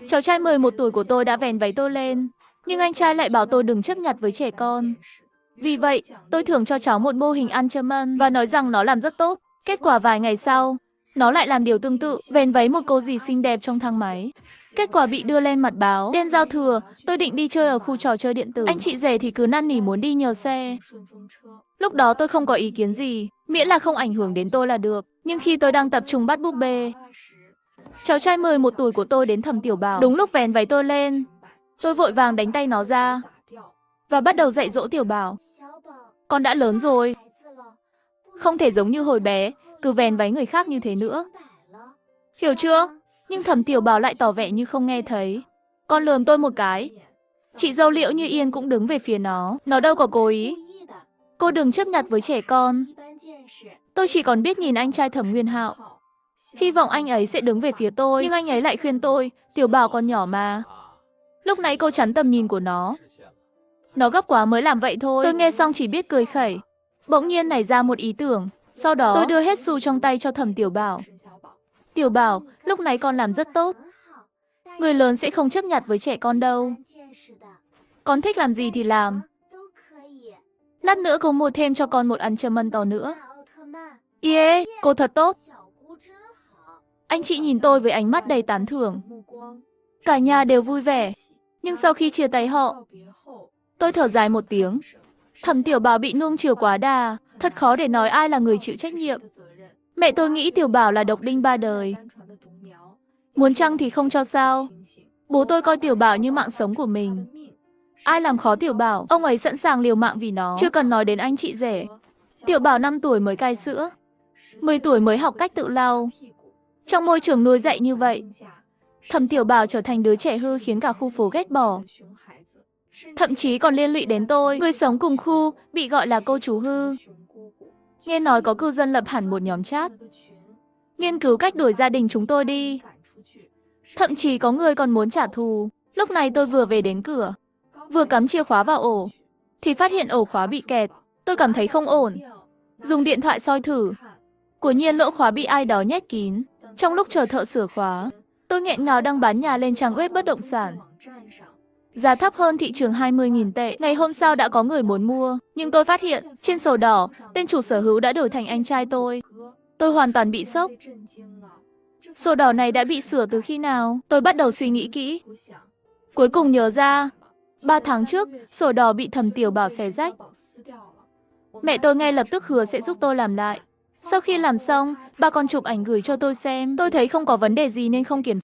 Cháu trai 11 tuổi của tôi đã vén váy tôi lên, nhưng anh trai lại bảo tôi đừng chấp nhặt với trẻ con. Vì vậy, tôi thưởng cho cháu một mô hình ăn châm ân và nói rằng nó làm rất tốt. Kết quả vài ngày sau, nó lại làm điều tương tự, vén váy một cô dì xinh đẹp trong thang máy. Kết quả bị đưa lên mặt báo. Đêm giao thừa, tôi định đi chơi ở khu trò chơi điện tử. Anh chị rể thì cứ năn nỉ muốn đi nhờ xe. Lúc đó tôi không có ý kiến gì, miễn là không ảnh hưởng đến tôi là được. Nhưng khi tôi đang tập trung bắt búp bê, cháu trai 11 tuổi của tôi đến thầm Tiểu Bảo. Đúng lúc vén váy tôi lên, tôi vội vàng đánh tay nó ra và bắt đầu dạy dỗ Tiểu Bảo. Con đã lớn rồi, không thể giống như hồi bé, cứ vén váy người khác như thế nữa. Hiểu chưa? Nhưng thầm Tiểu Bảo lại tỏ vẻ như không nghe thấy. Con lườm tôi một cái. Chị dâu Liễu Như Yên cũng đứng về phía nó đâu có cố ý. Cô đừng chấp nhặt với trẻ con. Tôi chỉ còn biết nhìn anh trai Thẩm Nguyên Hạo. Hy vọng anh ấy sẽ đứng về phía tôi, nhưng anh ấy lại khuyên tôi, Tiểu Bảo còn nhỏ mà. Lúc nãy cô chắn tầm nhìn của nó. Nó gấp quá mới làm vậy thôi. Tôi nghe xong chỉ biết cười khẩy. Bỗng nhiên nảy ra một ý tưởng. Sau đó, tôi đưa hết xu trong tay cho Thẩm Tiểu Bảo. Tiểu Bảo, lúc nãy con làm rất tốt. Người lớn sẽ không chấp nhặt với trẻ con đâu. Con thích làm gì thì làm. Lát nữa cô mua thêm cho con một ăn châm ân to nữa. Yeah, cô thật tốt. Anh chị nhìn tôi với ánh mắt đầy tán thưởng. Cả nhà đều vui vẻ. Nhưng sau khi chia tay họ, tôi thở dài một tiếng. Thẩm Tiểu Bảo bị nuông chiều quá đà. Thật khó để nói ai là người chịu trách nhiệm. Mẹ tôi nghĩ Tiểu Bảo là độc đinh ba đời. Muốn chăng thì không cho sao. Bố tôi coi Tiểu Bảo như mạng sống của mình. Ai làm khó Tiểu Bảo, ông ấy sẵn sàng liều mạng vì nó. Chưa cần nói đến anh chị rể. Tiểu Bảo 5 tuổi mới cai sữa, 10 tuổi mới học cách tự lau. Trong môi trường nuôi dạy như vậy, Thẩm Tiểu Bảo trở thành đứa trẻ hư khiến cả khu phố ghét bỏ. Thậm chí còn liên lụy đến tôi, người sống cùng khu, bị gọi là cô chú hư. Nghe nói có cư dân lập hẳn một nhóm chat, nghiên cứu cách đuổi gia đình chúng tôi đi. Thậm chí có người còn muốn trả thù. Lúc này tôi vừa về đến cửa, vừa cắm chìa khóa vào ổ, thì phát hiện ổ khóa bị kẹt. Tôi cảm thấy không ổn. Dùng điện thoại soi thử. Quả nhiên lỗ khóa bị ai đó nhét kín. Trong lúc chờ thợ sửa khóa, tôi nghẹn ngào đăng bán nhà lên trang web bất động sản. Giá thấp hơn thị trường 20.000 tệ. Ngày hôm sau đã có người muốn mua. Nhưng tôi phát hiện, trên sổ đỏ, tên chủ sở hữu đã đổi thành anh trai tôi. Tôi hoàn toàn bị sốc. Sổ đỏ này đã bị sửa từ khi nào? Tôi bắt đầu suy nghĩ kỹ. Cuối cùng nhớ ra, 3 tháng trước, sổ đỏ bị Thẩm Tiểu Bảo xé rách. Mẹ tôi ngay lập tức hứa sẽ giúp tôi làm lại. Sau khi làm xong, bà còn chụp ảnh gửi cho tôi xem. Tôi thấy không có vấn đề gì nên không kiểm